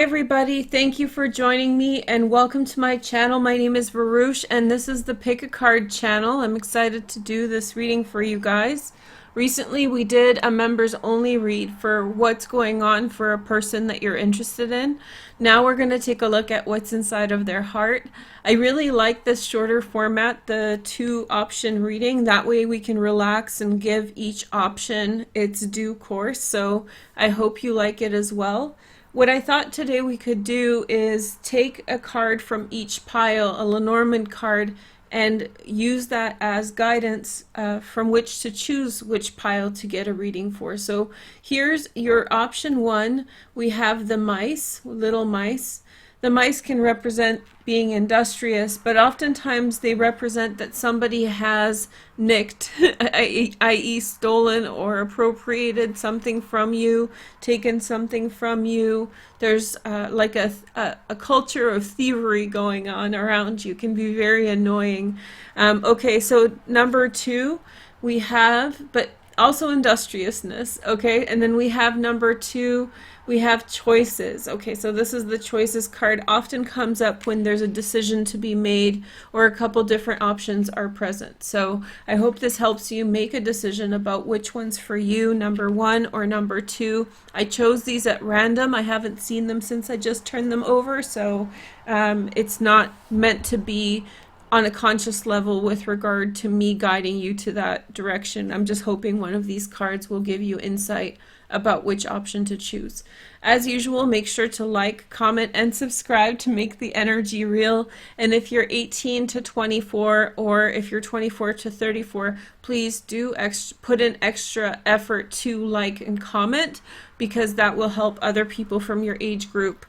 Everybody, thank you for joining me and welcome to my channel. My name is Varush and this is the Pick a Card channel. I'm excited to do this reading for you guys. Recently we did a members only read for what's going on for a person that you're interested in. Now we're going to take a look at what's inside of their heart. I really like this shorter format, the 2-option reading. That way we can relax and give each option its due course. So I hope you like it as well. What I thought today we could do is take a card from each pile, a Lenormand card, and use that as guidance from which to choose which pile to get a reading for. So here's your option 1. We have the mice, little mice. The mice can represent being industrious, but oftentimes they represent that somebody has nicked, i.e. stolen or appropriated something from you, taken something from you. There's like a culture of thievery going on around you. It can be very annoying. Okay, so number 2 we have, but also industriousness, okay? And then we have number 2, we have choices. Okay, so this is the choices card. Often comes up when there's a decision to be made or a couple different options are present. So I hope this helps you make a decision about which one's for you, number 1 or number 2. I chose these at random. I haven't seen them since I just turned them over, so it's not meant to be on a conscious level with regard to me guiding you to that direction. I'm just hoping one of these cards will give you insight about which option to choose. As usual, make sure to like, comment, and subscribe to make the energy real. And if you're 18 to 24 or if you're 24 to 34, please do put in extra effort to like and comment, because that will help other people from your age group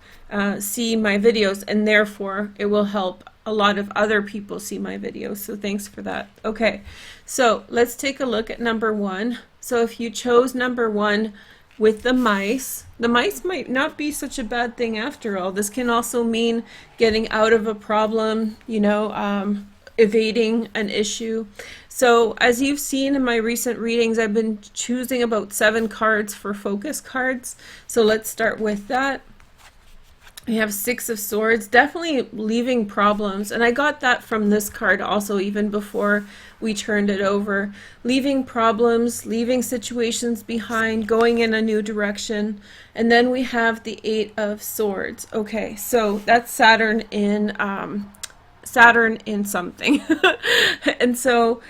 see my videos, and therefore it will help a lot of other people see my videos. So thanks for that. Okay, so let's take a look at number 1. So if you chose number 1 with the mice might not be such a bad thing after all. This can also mean getting out of a problem, you know, evading an issue. So as you've seen in my recent readings, I've been choosing about 7 cards for focus cards. So let's start with that. We have 6 of Swords, definitely leaving problems, and I got that from this card also even before we turned it over. Leaving problems, leaving situations behind, going in a new direction. And then we have the 8 of Swords. Okay, so that's Saturn in something. And so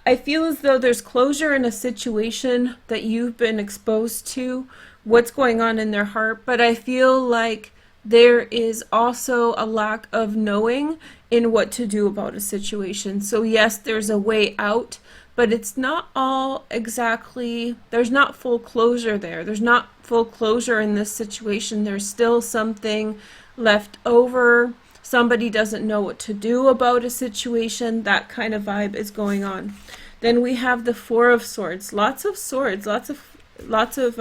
I feel as though there's closure in a situation that you've been exposed to, what's going on in their heart, but I feel like there is also a lack of knowing in what to do about a situation. So yes, there's a way out, but it's not all exactly, there's not full closure there. There's not full closure in this situation. There's still something left over. Somebody doesn't know what to do about a situation. That kind of vibe is going on. Then we have the 4 of Swords. Lots of swords, lots of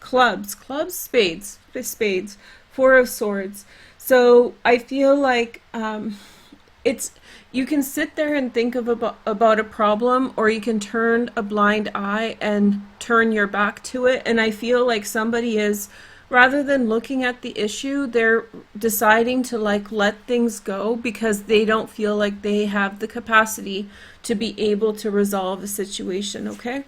clubs, spades. 4 of Swords. So I feel like you can sit there and think about a problem, or you can turn a blind eye and turn your back to it. And I feel like somebody is, rather than looking at the issue, they're deciding to like let things go because they don't feel like they have the capacity to be able to resolve a situation. Okay,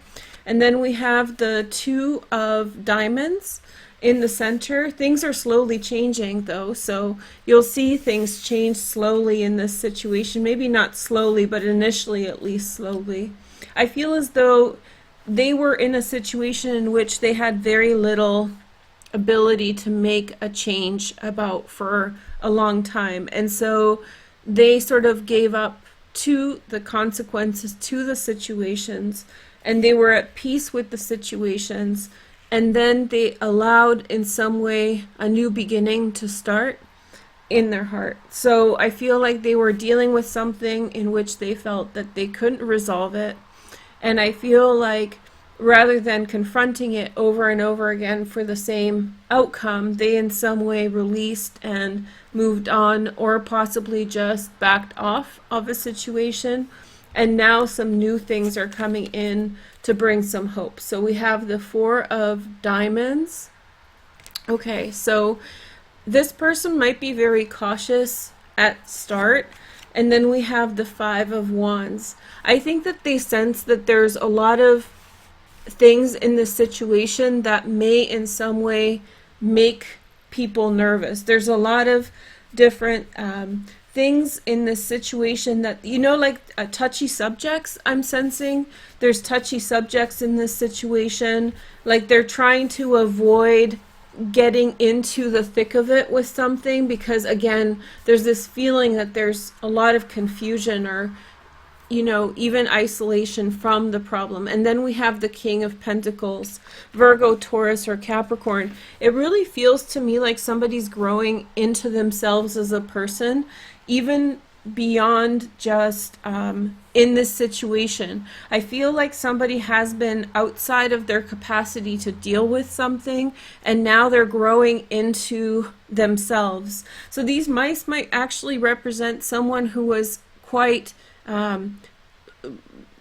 and then we have the 2 of Diamonds in the center. Things are slowly changing though, so you'll see things change slowly in this situation. Maybe not slowly, but initially at least slowly. I feel as though they were in a situation in which they had very little ability to make a change about for a long time, and so they sort of gave up to the consequences, to the situations, and they were at peace with the situations. And then they allowed in some way a new beginning to start in their heart. So I feel like they were dealing with something in which they felt that they couldn't resolve it. And I feel like rather than confronting it over and over again for the same outcome, they in some way released and moved on, or possibly just backed off of a situation. And now some new things are coming in to bring some hope. So we have the 4 of Diamonds. Okay, so this person might be very cautious at start, and then we have the Five of Wands. I think that they sense that there's a lot of things in this situation that may in some way make people nervous. There's a lot of different things in this situation that, you know, like touchy subjects. I'm sensing there's touchy subjects in this situation, like they're trying to avoid getting into the thick of it with something, because again, there's this feeling that there's a lot of confusion or, you know, even isolation from the problem. And then we have the King of Pentacles, Virgo, Taurus, or Capricorn. It really feels to me like somebody's growing into themselves as a person, even beyond just in this situation. I feel like somebody has been outside of their capacity to deal with something, and now they're growing into themselves. So these mice might actually represent someone who was quite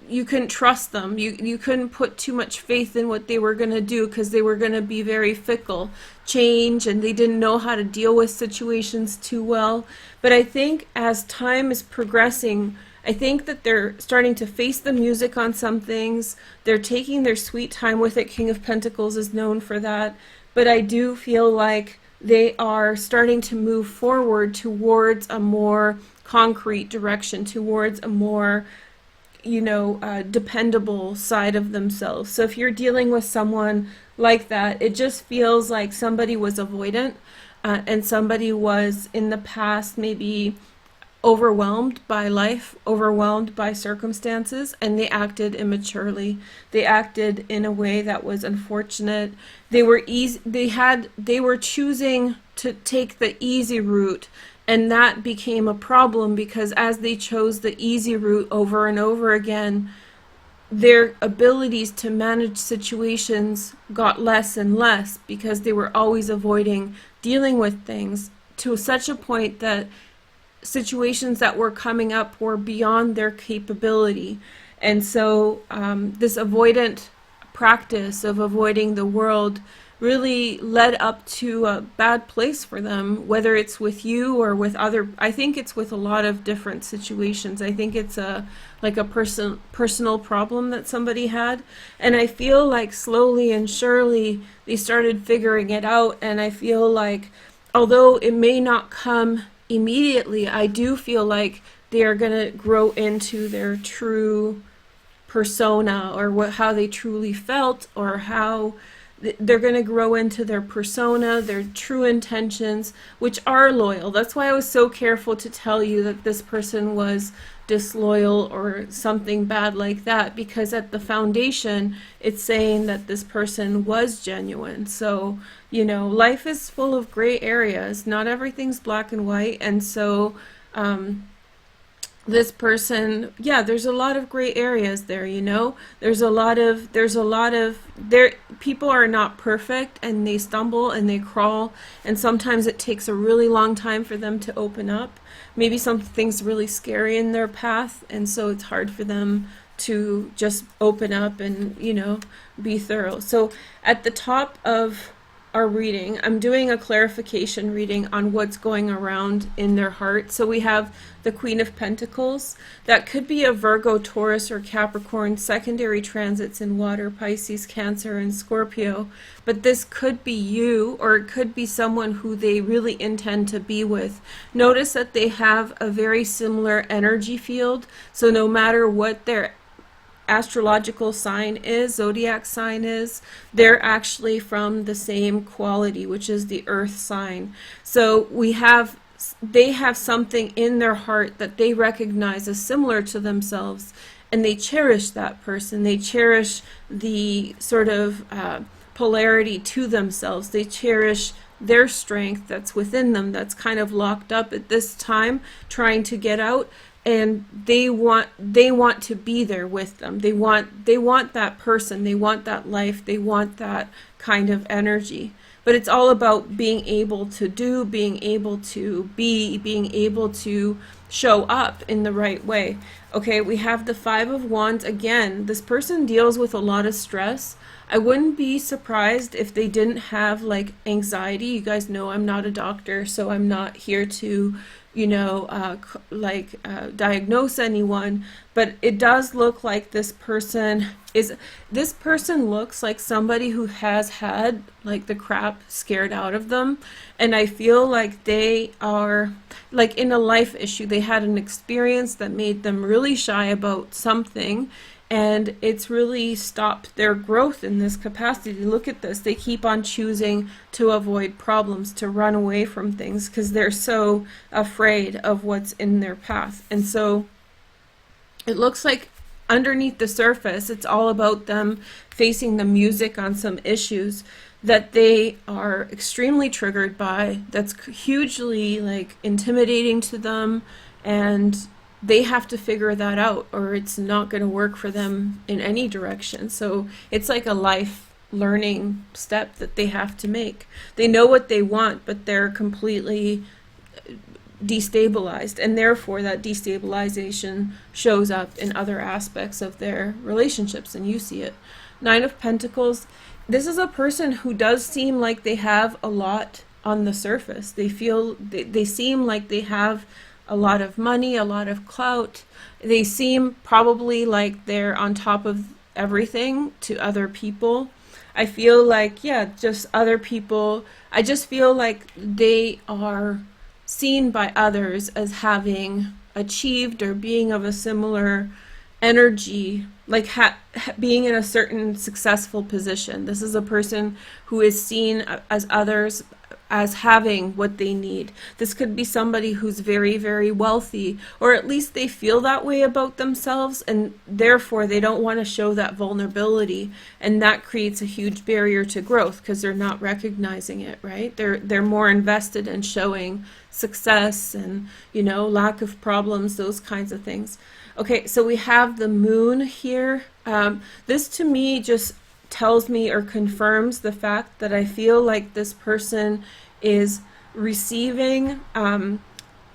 you couldn't trust them. You couldn't put too much faith in what they were going to do, because they were going to be very fickle, change, and they didn't know how to deal with situations too well. But I think as time is progressing, I think that they're starting to face the music on some things. They're taking their sweet time with it. King of Pentacles is known for that. But I do feel like they are starting to move forward towards a more concrete direction, towards a more, you know, dependable side of themselves. So if you're dealing with someone like that, it just feels like somebody was avoidant and somebody was in the past maybe overwhelmed by life, overwhelmed by circumstances, and they acted immaturely. They acted in a way that was unfortunate. They were they were choosing to take the easy route, and that became a problem, because as they chose the easy route over and over again, their abilities to manage situations got less and less, because they were always avoiding dealing with things to such a point that situations that were coming up were beyond their capability. And so this avoidant practice of avoiding the world really led up to a bad place for them, whether it's with you or with other. I think it's with a lot of different situations. I think it's like a personal problem that somebody had, and I feel like slowly and surely they started figuring it out. And I feel like, although it may not come immediately, I do feel like they are going to grow into their true persona, or how they truly felt, or how they're going to grow into their persona, their true intentions, which are loyal. That's why I was so careful to tell you that this person was disloyal or something bad like that, because at the foundation it's saying that this person was genuine. So, you know, life is full of gray areas. Not everything's black and white. And so this person, yeah, there's a lot of gray areas there, you know. There's a lot of people are not perfect, and they stumble and they crawl, and sometimes it takes a really long time for them to open up. Maybe something's really scary in their path, and so it's hard for them to just open up and, you know, be thorough. So at the top of our reading, I'm doing a clarification reading on what's going around in their heart. So we have the Queen of Pentacles. That could be a Virgo, Taurus, or Capricorn, secondary transits in water, Pisces, Cancer, and Scorpio. But this could be you, or it could be someone who they really intend to be with. Notice that they have a very similar energy field. So no matter what their astrological sign is, zodiac sign is, they're actually from the same quality, which is the earth sign. So they have something in their heart that they recognize as similar to themselves, and they cherish that person. They cherish the sort of polarity to themselves. They cherish their strength that's within them, that's kind of locked up at this time, trying to get out. And they want to be there with them. They want that person. They want that life. They want that kind of energy. But it's all about being able to do, being able to be, being able to show up in the right way. Okay, we have the Five of Wands again. This person deals with a lot of stress. I wouldn't be surprised if they didn't have like anxiety. You guys know I'm not a doctor, so I'm not here to, diagnose anyone, but it does look like this person looks like somebody who has had like the crap scared out of them, and I feel like they are like in a life issue. They had an experience that made them really shy about something, and it's really stopped their growth in this capacity. Look at this. They keep on choosing to avoid problems, to run away from things, because they're so afraid of what's in their path. And so it looks like underneath the surface, it's all about them facing the music on some issues that they are extremely triggered by, that's hugely like intimidating to them, and they have to figure that out or it's not going to work for them in any direction. So it's like a life learning step that they have to make. They know what they want, but they're completely destabilized, and therefore that destabilization shows up in other aspects of their relationships, and you see it. Nine of Pentacles. This is a person who does seem like they have a lot on the surface. They seem like they have a lot of money, a lot of clout. They seem probably like they're on top of everything to other people. I feel like, just other people. I just feel like they are seen by others as having achieved or being of a similar energy, like being in a certain successful position. This is a person who is seen as others as having what they need. This could be somebody who's very, very wealthy, or at least they feel that way about themselves, and therefore they don't want to show that vulnerability, and that creates a huge barrier to growth because they're not recognizing it, right? They're more invested in showing success and, lack of problems, those kinds of things. Okay, so we have the moon here. This to me just tells me or confirms the fact that I feel like this person is receiving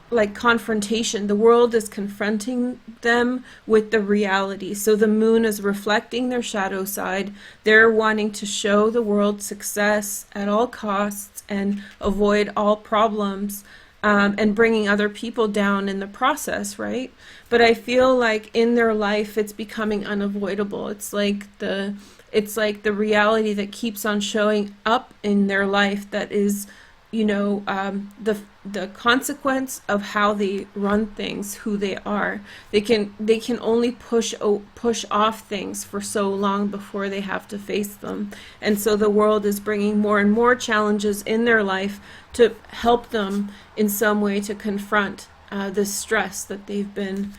like confrontation. The world is confronting them with the reality. So the moon is reflecting their shadow side. They're wanting to show the world success at all costs and avoid all problems, and bringing other people down in the process, right? But I feel like in their life it's becoming unavoidable. It's like the reality that keeps on showing up in their life that is, the consequence of how they run things, who they are. They can only push off things for so long before they have to face them. And so the world is bringing more and more challenges in their life to help them in some way to confront this stress that they've been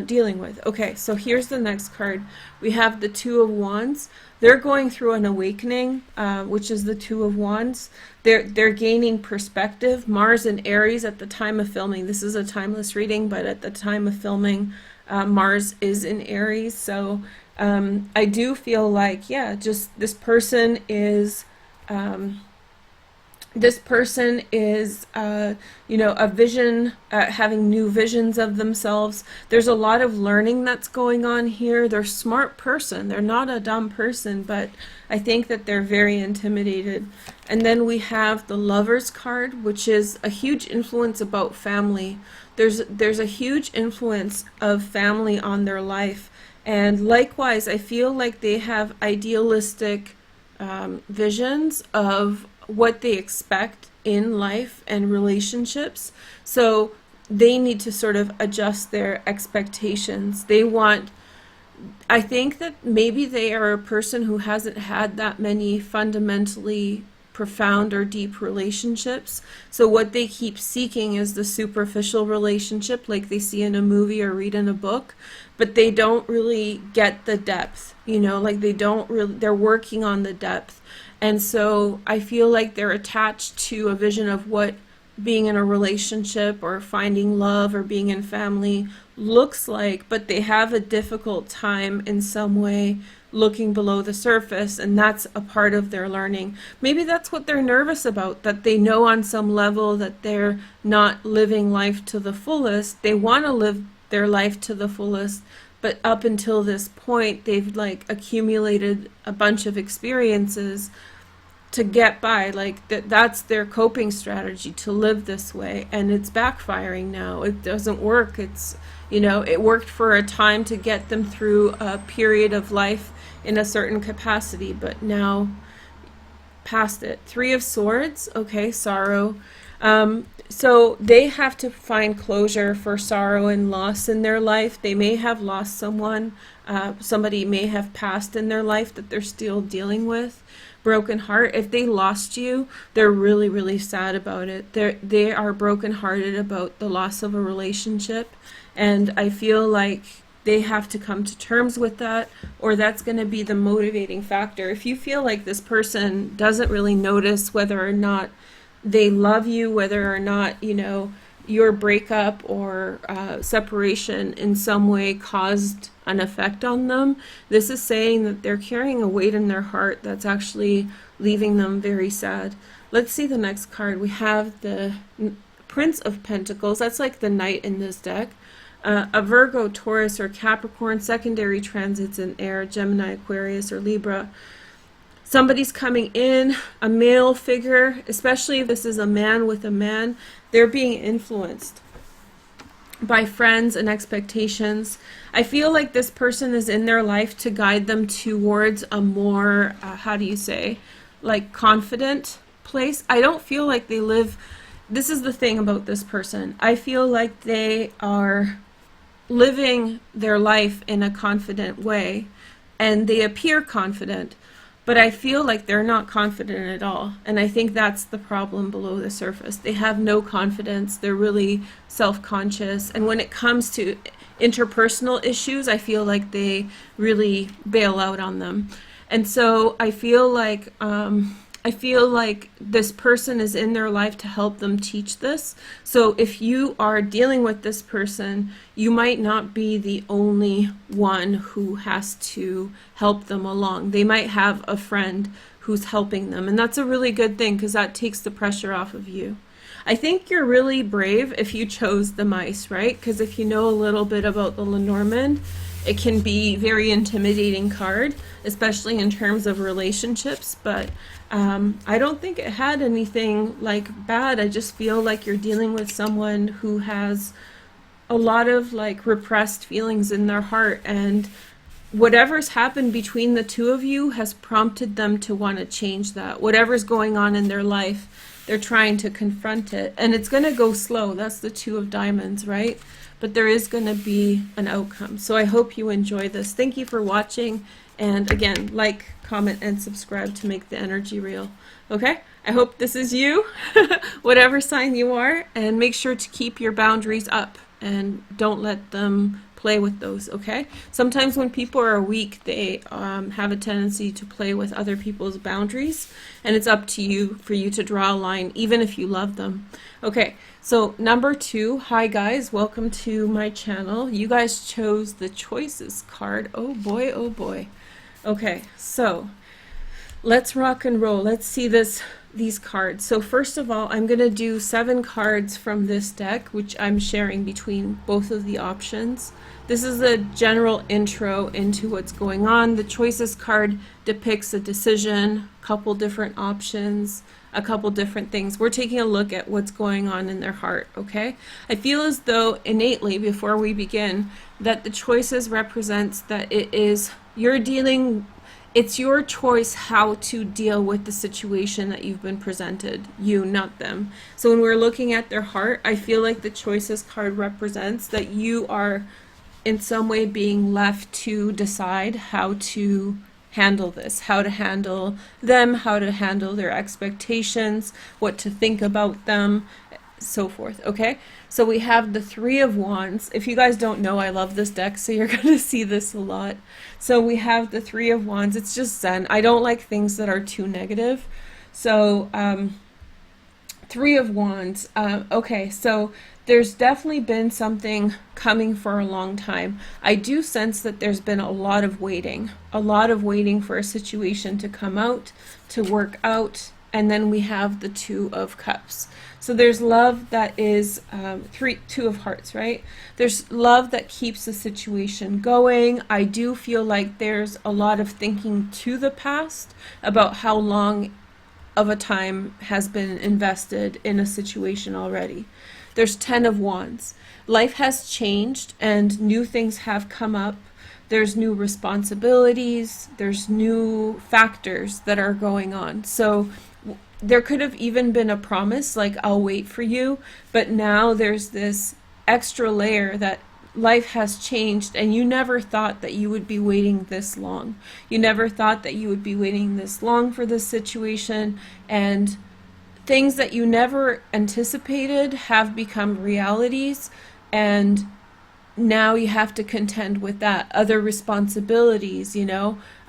dealing with. Okay, so here's the next card. We have the Two of Wands. They're going through an awakening, which is the Two of Wands. They're gaining perspective. Mars in Aries at the time of filming. This is a timeless reading, but at the time of filming, Mars is in Aries. So I do feel like, just this person is a vision, having new visions of themselves. There's a lot of learning that's going on here. They're a smart person. They're not a dumb person, but I think that they're very intimidated. And then we have the Lovers card, which is a huge influence about family. There's a huge influence of family on their life. And likewise, I feel like they have idealistic visions of what they expect in life and relationships. So they need to sort of adjust their expectations. I think that maybe they are a person who hasn't had that many fundamentally profound or deep relationships. So what they keep seeking is the superficial relationship, like they see in a movie or read in a book, but they don't really get the depth, like they're working on the depth. And so I feel like they're attached to a vision of what being in a relationship or finding love or being in family looks like, but they have a difficult time in some way looking below the surface, and that's a part of their learning. Maybe that's what they're nervous about, that they know on some level that they're not living life to the fullest. They want to live their life to the fullest, but up until this point they've like accumulated a bunch of experiences to get by, like that's their coping strategy, to live this way, and it's backfiring now. It doesn't work. It's, you know, it worked for a time to get them through a period of life in a certain capacity, but now past it. Three of Swords, okay, sorrow. So they have to find closure for sorrow and loss in their life. They may have lost someone, somebody may have passed in their life that they're still dealing with. Broken heart. If they lost you, they're really, really sad about it. They are brokenhearted about the loss of a relationship, and I feel like they have to come to terms with that, or that's going to be the motivating factor. If you feel like this person doesn't really notice whether or not they love you, whether or not, you know, your breakup or separation in some way caused an effect on them, this is saying that they're carrying a weight in their heart that's actually leaving them very sad. Let's see the next card. We have the Prince of Pentacles. That's like the Knight in this deck. A Virgo, Taurus, or Capricorn, secondary transits in air, Gemini, Aquarius, or Libra. Somebody's coming in, a male figure, especially if this is a man with a man. They're being influenced by friends and expectations. I feel like this person is in their life to guide them towards a more, how do you say, like confident place. I don't feel like they live, this is the thing about this person. I feel like they are living their life in a confident way, and they appear confident, but I feel like they're not confident at all. And I think that's the problem below the surface. They have no confidence. They're really self-conscious. And when it comes to interpersonal issues, I feel like they really bail out on them. And so I feel like this person is in their life to help them teach this. So if you are dealing with this person, you might not be the only one who has to help them along. They might have a friend who's helping them, and that's a really good thing because that takes the pressure off of you. I think you're really brave if you chose the Mice, right? Because if you know a little bit about the Lenormand, it can be a very intimidating card, especially in terms of relationships, but I don't think it had anything like bad. I just feel like you're dealing with someone who has a lot of like repressed feelings in their heart, and whatever's happened between the two of you has prompted them to want to change that. Whatever's going on in their life, they're trying to confront it, and it's going to go slow. That's the Two of Diamonds, right? But there is going to be an outcome. So I hope you enjoy this. Thank you for watching. And again, like, comment, and subscribe to make the energy real. Okay? I hope this is you, whatever sign you are. And make sure to keep your boundaries up and don't let them play with those, okay? Sometimes when people are weak, they have a tendency to play with other people's boundaries, and it's up to you for you to draw a line, even if you love them. Okay, so number 2, hi guys, welcome to my channel. You guys chose the Choices card. Oh boy, oh boy. Okay, so let's rock and roll. Let's see these cards. So first of all, I'm going to do 7 cards from this deck, which I'm sharing between both of the options. This is a general intro into what's going on. The Choices card depicts a decision, a couple different options, a couple different things. We're taking a look at what's going on in their heart, okay? I feel as though innately, before we begin, that the Choices represents that it is it's your choice how to deal with the situation that you've been presented, you, not them. So when we're looking at their heart, I feel like the Choices card represents that you are in some way being left to decide how to handle this, how to handle them, how to handle their expectations, what to think about them, so forth, okay? So we have the 3 of Wands. If you guys don't know, I love this deck, so you're going to see this a lot. So we have the 3 of Wands. It's just Zen. I don't like things that are too negative. So Three of Wands. Okay, so there's definitely been something coming for a long time. I do sense that there's been a lot of waiting for a situation to come out, to work out, and then we have the Two of Cups. So there's love that is Two of Hearts, right? There's love that keeps the situation going. I do feel like there's a lot of thinking to the past about how long of a time has been invested in a situation already. There's 10 of Wands. Life has changed and new things have come up. There's new responsibilities. There's new factors that are going on. So there could have even been a promise like, I'll wait for you. But now there's this extra layer that life has changed and you never thought that you would be waiting this long. You never thought that you would be waiting this long for this situation, and things that you never anticipated have become realities, and now you have to contend with that. Other responsibilities,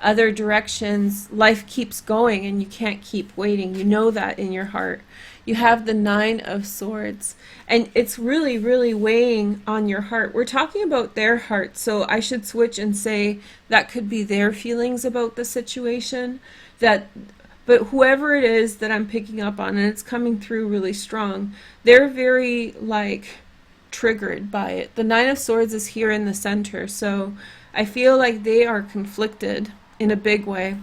other directions. Life keeps going and you can't keep waiting. You know that in your heart. You have the Nine of Swords, and it's really, really weighing on your heart. We're talking about their heart, so I should switch and say that could be their feelings about the situation. But whoever it is that I'm picking up on, and it's coming through really strong, they're very triggered by it. The Nine of Swords is here in the center, so I feel like they are conflicted in a big way.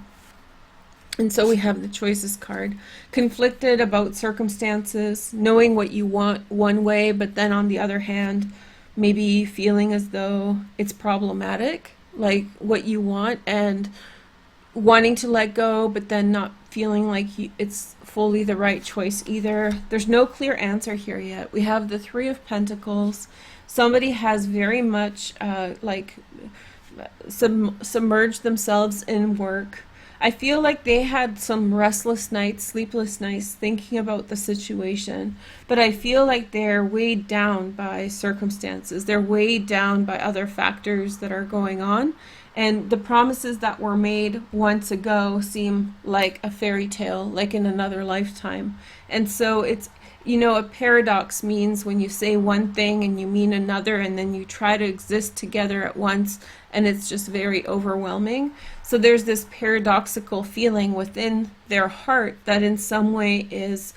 And so we have the Choices card. Conflicted about circumstances, knowing what you want one way, but then on the other hand, maybe feeling as though it's problematic, like what you want, and wanting to let go, but then not feeling like it's fully the right choice either. There's no clear answer here yet. We have the Three of Pentacles. Somebody has very much submerged themselves in work. I feel like they had some restless nights, sleepless nights, thinking about the situation, but I feel like they're weighed down by circumstances. They're weighed down by other factors that are going on, and the promises that were made once ago seem like a fairy tale, like in another lifetime. And so it's, a paradox means when you say one thing and you mean another, and then you try to exist together at once, and it's just very overwhelming. So there's this paradoxical feeling within their heart that in some way is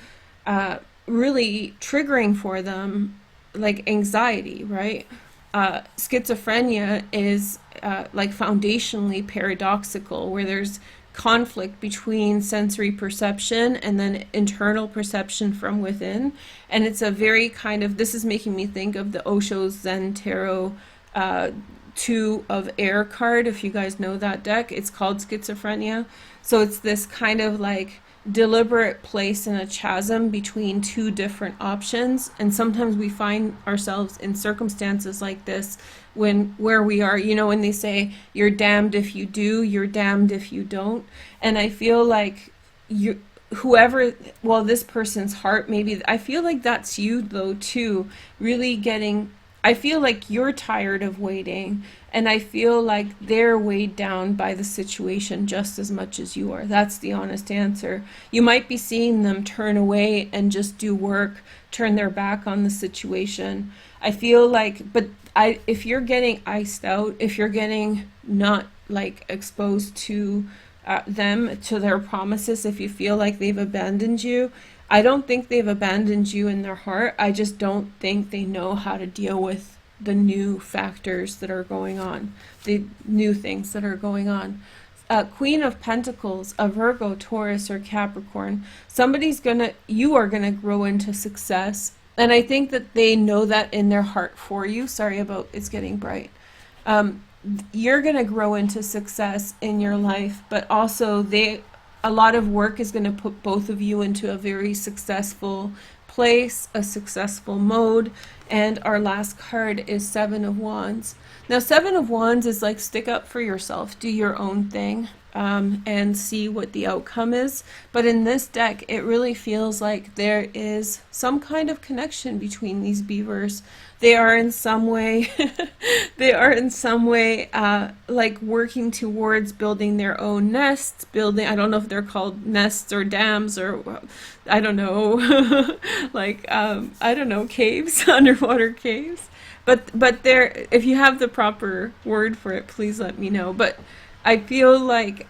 really triggering for them, like anxiety, right? Schizophrenia is foundationally paradoxical, where there's conflict between sensory perception and then internal perception from within. And it's a very this is making me think of the Osho's Zen Tarot Two of Air card, if you guys know that deck. It's called Schizophrenia. So it's this deliberate place in a chasm between two different options, and sometimes we find ourselves in circumstances like this where we are, when they say you're damned if you do, you're damned if you don't. And I feel like this person's heart, maybe, I feel like that's you though too, really I feel like you're tired of waiting, and I feel like they're weighed down by the situation just as much as you are. That's the honest answer. You might be seeing them turn away and just do work, turn their back on the situation. I feel like, if you're getting iced out, if you're getting not exposed to them, to their promises, if you feel like they've abandoned you, I don't think they've abandoned you in their heart. I just don't think they know how to deal with the new factors that are going on, the new things that are going on. Queen of Pentacles, a Virgo, Taurus, or Capricorn. You are gonna grow into success. And I think that they know that in their heart for you. Sorry about it's getting bright. You're gonna grow into success in your life, but also a lot of work is going to put both of you into a very successful place, a successful mode. And our last card is Seven of Wands. Now, Seven of Wands is stick up for yourself, do your own thing. and see what the outcome is. But in this deck, it really feels like there is some kind of connection between these beavers. They are in some way, they are in some way like working towards building their own nests, building, I don't know if they're called nests or dams or I don't know, like, I don't know, caves, underwater caves. But there, if you have the proper word for it, please let me know. But I feel like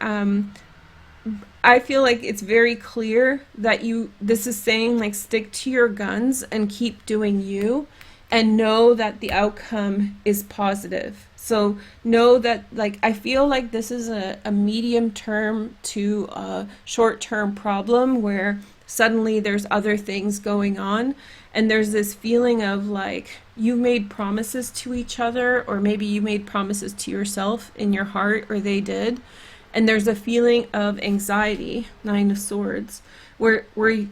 it's very clear that this is saying like stick to your guns and keep doing you, and know that the outcome is positive. So know that, like, I feel like this is a medium term to a short term problem where suddenly there's other things going on, and there's this feeling of like you made promises to each other, or maybe you made promises to yourself in your heart, or they did, and there's a feeling of anxiety, Nine of Swords, where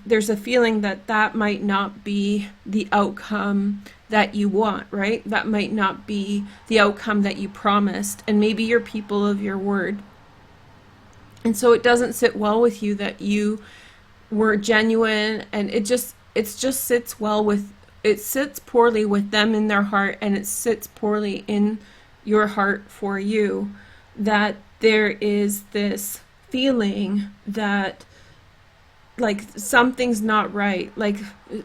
there's a feeling that that might not be the outcome that you want, right? That might not be the outcome that you promised, and maybe you're people of your word. And so it doesn't sit well with you that you were genuine, and it just sits well with, it sits poorly with them in their heart, and it sits poorly in your heart for you, that there is this feeling that like something's not right, like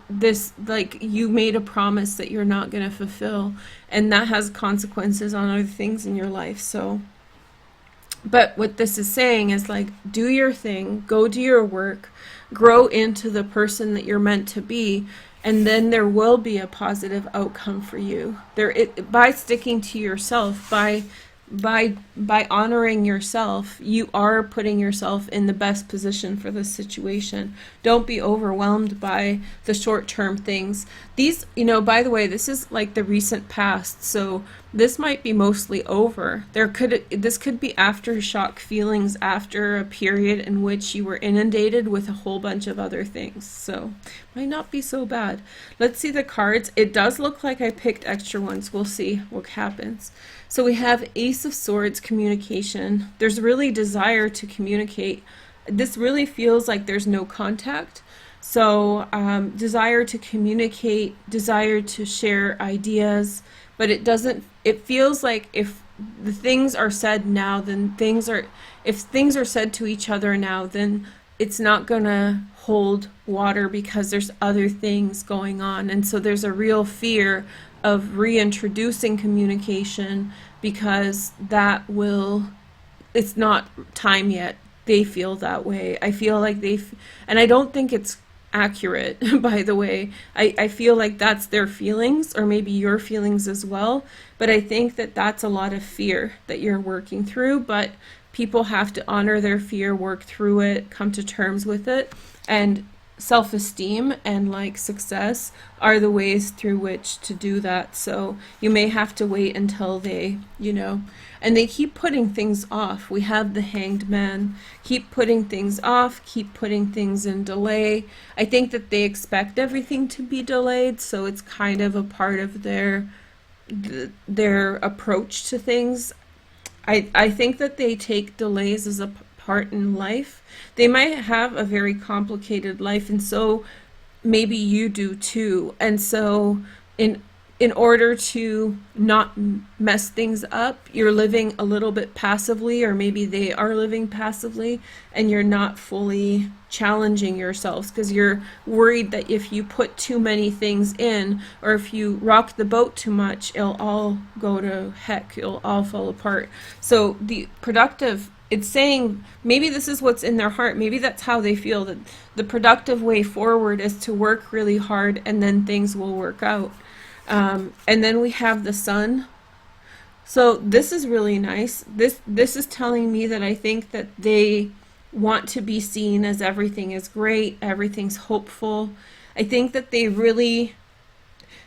this, like you made a promise that you're not going to fulfill, and that has consequences on other things in your life. So, but what this is saying is like, do your thing, go do your work, grow into the person that you're meant to be, and then there will be a positive outcome for you. By sticking to yourself, by honoring yourself, you are putting yourself in the best position for this situation. Don't be overwhelmed by the short-term things. These, by the way, this is like the recent past, so this might be mostly over. This could be aftershock feelings after a period in which you were inundated with a whole bunch of other things. So might not be so bad. Let's see the cards. It does look like I picked extra ones. We'll see what happens. So we have Ace of Swords, communication. There's really desire to communicate. This really feels like there's no contact. So desire to communicate, desire to share ideas, but it feels like if the things are said now, then if things are said to each other now, then it's not gonna hold water because there's other things going on. And so there's a real fear of reintroducing communication because it's not time yet. They feel that way. I feel like and I don't think it's accurate, by the way. I feel like that's their feelings, or maybe your feelings as well, but I think that that's a lot of fear that you're working through, but people have to honor their fear, work through it, come to terms with it, and self-esteem and like success are the ways through which to do that. So you may have to wait until they, and they keep putting things off. We have the Hanged Man. Keep putting things off, keep putting things in delay. I think that they expect everything to be delayed, so it's kind of a part of their approach to things. I think that they take delays as a part in life. They might have a very complicated life, and so maybe you do too. And so in order to not mess things up, you're living a little bit passively, or maybe they are living passively, and you're not fully challenging yourselves because you're worried that if you put too many things in, or if you rock the boat too much, it'll all go to heck, it'll all fall apart. So the productive, it's saying maybe this is what's in their heart, maybe that's how they feel, that the productive way forward is to work really hard and then things will work out. And then we have the Sun. So this is really nice. This is telling me that I think that they want to be seen as everything is great, everything's hopeful. I think that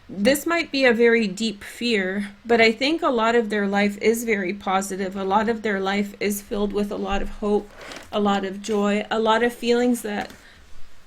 this might be a very deep fear, but I think a lot of their life is very positive. A lot of their life is filled with a lot of hope, a lot of joy, a lot of feelings that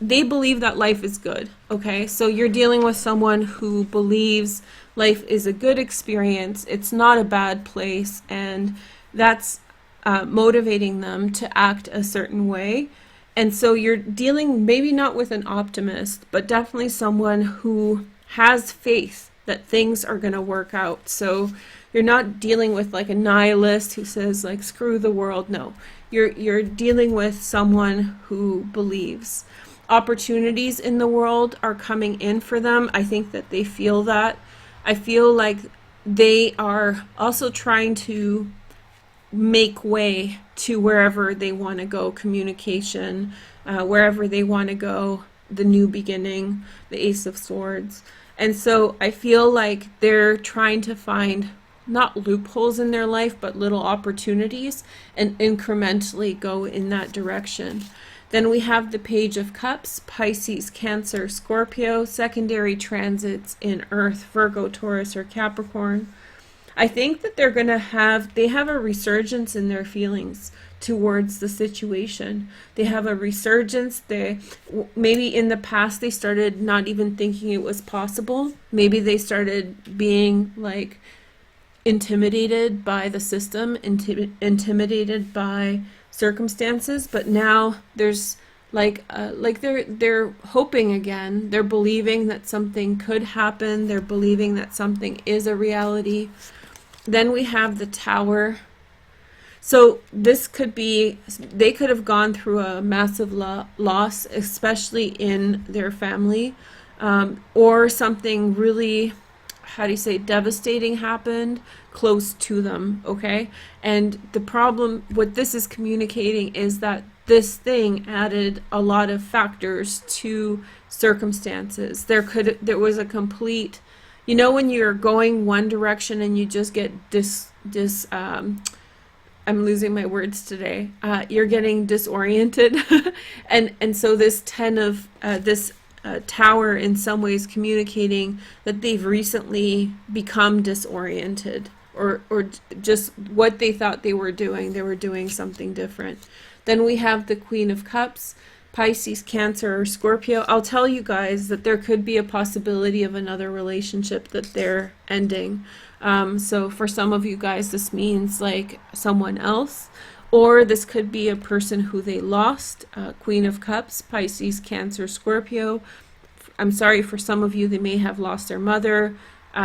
they believe that life is good, okay? So you're dealing with someone who believes life is a good experience, it's not a bad place, and that's motivating them to act a certain way. And so you're dealing maybe not with an optimist, but definitely someone who has faith that things are going to work out. So you're not dealing with like a nihilist who says like screw the world. No. You're dealing with someone who believes. Opportunities in the world are coming in for them. I think that they feel that. I feel like they are also trying to make way to wherever they want to go, communication, wherever they want to go, the new beginning, the Ace of Swords. And so I feel like they're trying to find not loopholes in their life, but little opportunities and incrementally go in that direction. Then we have the Page of Cups, Pisces, Cancer, Scorpio, secondary transits in Earth, Virgo, Taurus, or Capricorn. I think that they have a resurgence in their feelings towards the situation. They have a resurgence. Maybe in the past they started not even thinking it was possible. Maybe they started being like intimidated by the system, intimidated by circumstances, but now there's like they're hoping again. They're believing that something could happen. They're believing that something is a reality. Then we have the Tower. So this could be, they could have gone through a massive loss, especially in their family, or something really, how do you say, devastating happened close to them, okay? And the problem, what this is communicating is that this thing added a lot of factors to circumstances. There was a complete, you know, when you're going one direction and you just get I'm losing my words today. You're getting disoriented, and so this Tower in some ways communicating that they've recently become disoriented, or just what they thought they were doing something different. Then we have the Queen of Cups, Pisces, Cancer, or Scorpio. I'll tell you guys that there could be a possibility of another relationship that they're ending. So for some of you guys, this means like someone else, or this could be a person who they lost. Queen of Cups, Pisces, Cancer, Scorpio. I'm sorry, for some of you, they may have lost their mother.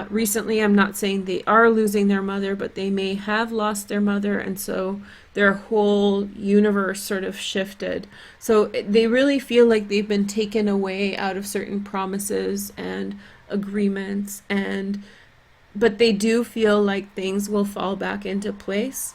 Recently, I'm not saying they are losing their mother, but they may have lost their mother, and so their whole universe sort of shifted. So they really feel like they've been taken away out of certain promises and agreements, but they do feel like things will fall back into place.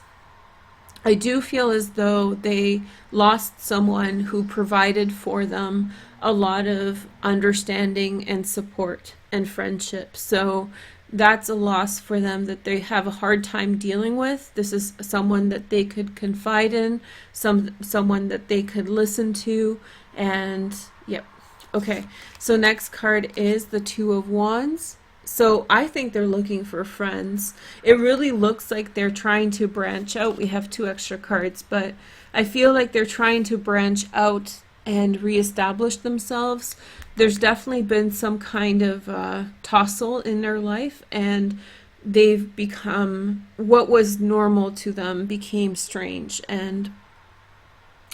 I do feel as though they lost someone who provided for them a lot of understanding and support and friendship. So that's a loss for them that they have a hard time dealing with. This is someone that they could confide in, someone that they could listen to, and yep. Okay, so next card is the Two of Wands. So I think they're looking for friends. It really looks like they're trying to branch out. We have 2 extra cards, but I feel like they're trying to branch out and reestablish themselves. There's definitely been some kind of tussle in their life, and they've become, what was normal to them became strange, and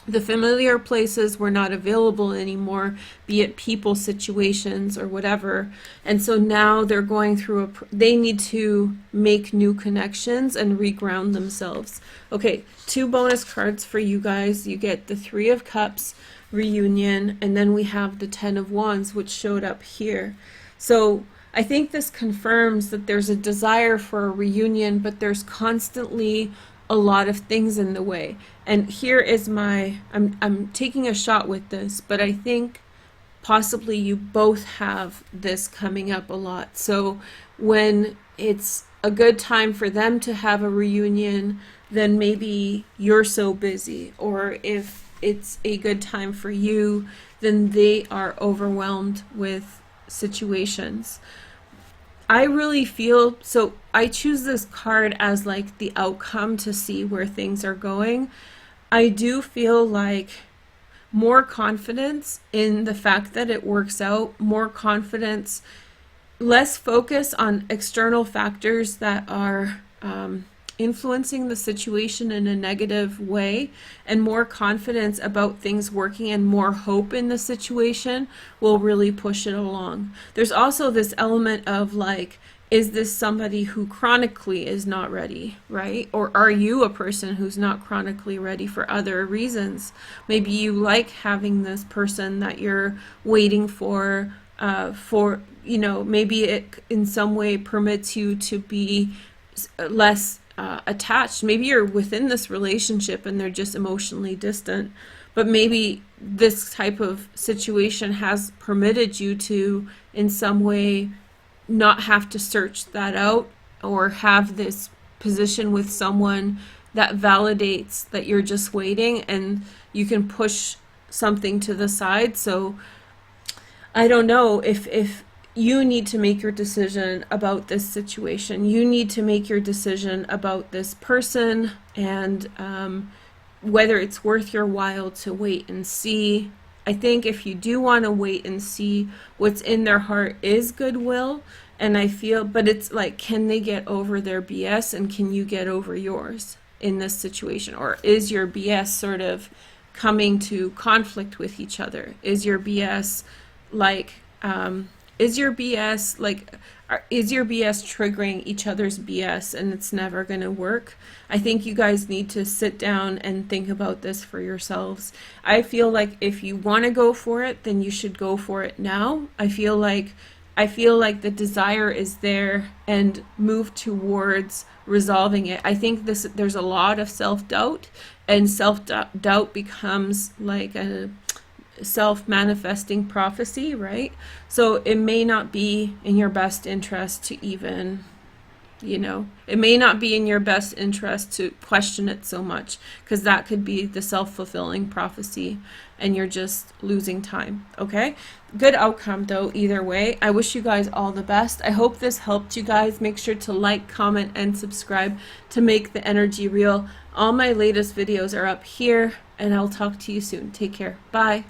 the familiar places were not available anymore, be it people, situations, or whatever. And so now they're going through they need to make new connections and reground themselves. Okay, 2 bonus cards for you guys. You get the Three of Cups, reunion, and then we have the Ten of Wands, which showed up here. So I think this confirms that there's a desire for a reunion, but there's constantly a lot of things in the way. And here is I'm taking a shot with this, but I think possibly you both have this coming up a lot. So when it's a good time for them to have a reunion, then maybe you're so busy, or if it's a good time for you, then they are overwhelmed with situations. I really feel, so I choose this card as like the outcome to see where things are going. I do feel like more confidence in the fact that it works out, more confidence, less focus on external factors that are influencing the situation in a negative way, and more confidence about things working and more hope in the situation will really push it along. There's also this element of like, is this somebody who chronically is not ready, right? Or are you a person who's not chronically ready for other reasons? Maybe you like having this person that you're waiting for, you know, maybe it in some way permits you to be less attached. Maybe you're within this relationship and they're just emotionally distant, but maybe this type of situation has permitted you to, in some way, not have to search that out or have this position with someone that validates that you're just waiting, and you can push something to the side. So I don't know if you need to make your decision about this situation. You need to make your decision about this person, and whether it's worth your while to wait and see. I think if you do want to wait and see, what's in their heart is goodwill. And I feel, but it's like, can they get over their BS, and can you get over yours in this situation? Or is your BS sort of coming to conflict with each other? Is your BS like, is your BS triggering each other's BS, and it's never going to work? I think you guys need to sit down and think about this for yourselves. I feel like if you want to go for it, then you should go for it now. I feel like the desire is there, and move towards resolving it. I think there's a lot of self-doubt, and self-doubt becomes like a self-manifesting prophecy, right? So it may not be in your best interest to even, you know, it may not be in your best interest to question it so much, because that could be the self-fulfilling prophecy and you're just losing time. Okay, good outcome though either way. I wish you guys all the best. I hope this helped you guys. Make sure to like, comment, and subscribe to make the energy real. All my latest videos are up here, and I'll talk to you soon. Take care. Bye.